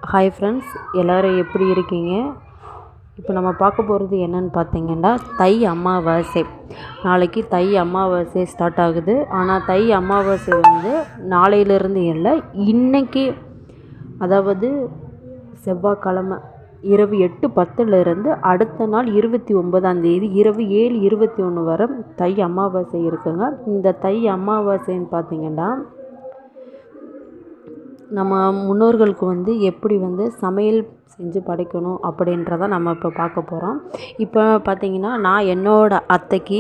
Hi friends, எல்லோரும் எப்படி இருக்கீங்க? இப்போ நம்ம பார்க்க போகிறது என்னென்னு பார்த்தீங்கன்னா, தை அமாவாசை. நாளைக்கு தை அமாவாசை ஸ்டார்ட் ஆகுது. ஆனால் தை அமாவாசை வந்து நாளையிலேருந்து இல்லை, இன்றைக்கி, அதாவது செவ்வாய்க்கிழமை இரவு 8:10 அடுத்த நாள் 29 இரவு 7:21 வரை தை அமாவாசை இருக்குங்க. இந்த தை அமாவாசைன்னு பார்த்திங்கன்னா, நம்ம முன்னோர்களுக்கு வந்து எப்படி வந்து சமையல் செஞ்சு படைக்கணும் அப்படின்றத நம்ம இப்போ பார்க்க போகிறோம். இப்போ பார்த்திங்கன்னா, நான் என்னோடய அத்தைக்கு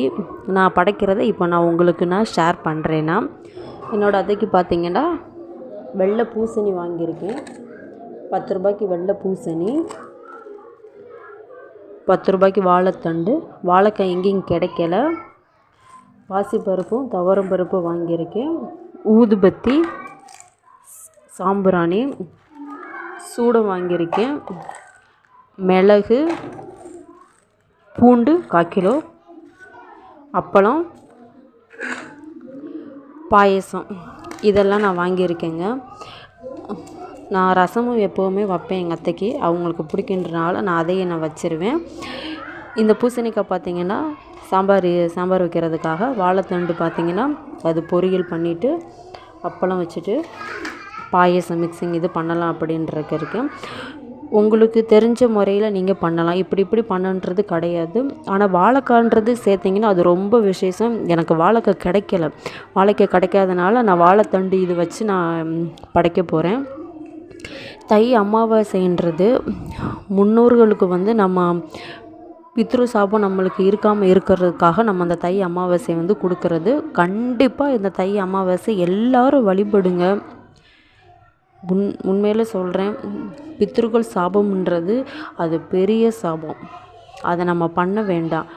நான் படைக்கிறத இப்போ நான் உங்களுக்கு ஷேர் பண்ணுறேன்னா, என்னோடய அத்தைக்கு பார்த்திங்கன்னா வெள்ளை பூசணி வாங்கியிருக்கேன். 10 ரூபாய்க்கு வெள்ளை பூசணி, 10 ரூபாய்க்கு வாழைத்தண்டு, வாழைக்காய் எங்கேயும் கிடைக்கல, பாசிப்பருப்பும் துவரம்பருப்பும் வாங்கியிருக்கேன், ஊதுபத்தி, சாம்பிராணி, சூடம் வாங்கியிருக்கேன், மிளகு, பூண்டு 1/4 கிலோ, அப்பளம், பாயசம், இதெல்லாம் நான் வாங்கியிருக்கேங்க. நான் ரசமும் எப்போவுமே வைப்பேன் எங்கள் அத்தைக்கு, அவங்களுக்கு பிடிக்குன்றனால நான் அதையே நான் வச்சுருவேன். இந்த பூசணிக்காய் பார்த்திங்கன்னா சாம்பார் வைக்கிறதுக்காக, வாழைத்தண்டு பார்த்திங்கன்னா அது பொரியல் பண்ணிவிட்டு அப்பளம் வச்சுட்டு பாயசம் மிக்சிங் இது பண்ணலாம் அப்படின்றதுக்கு இருக்குது. உங்களுக்கு தெரிஞ்ச முறையில் நீங்கள் பண்ணலாம், இப்படி பண்ணன்றது கிடையாது. ஆனால் வாழைக்கான்றது சேர்த்திங்கன்னா அது ரொம்ப விசேஷம். எனக்கு வாழைக்காய் கிடைக்கல, வாழைக்காய் கிடைக்காதனால நான் வாழைத்தண்டு இது வச்சு நான் படைக்க போகிறேன். தை அமாவாசைன்றது முன்னோர்களுக்கு வந்து நம்ம பித்ரு சாபம் நம்மளுக்கு இருக்காமல் இருக்கிறதுக்காக நம்ம அந்த தை அமாவாசை வந்து கொடுக்கறது. கண்டிப்பாக இந்த தை அமாவாசை எல்லோரும் வழிபடுங்க. உண்மையில் சொல்கிறேன், பித்ருக்கள் சாபம்ன்றது அது பெரிய சாபம், அதை நம்ம பண்ண வேண்டாம்.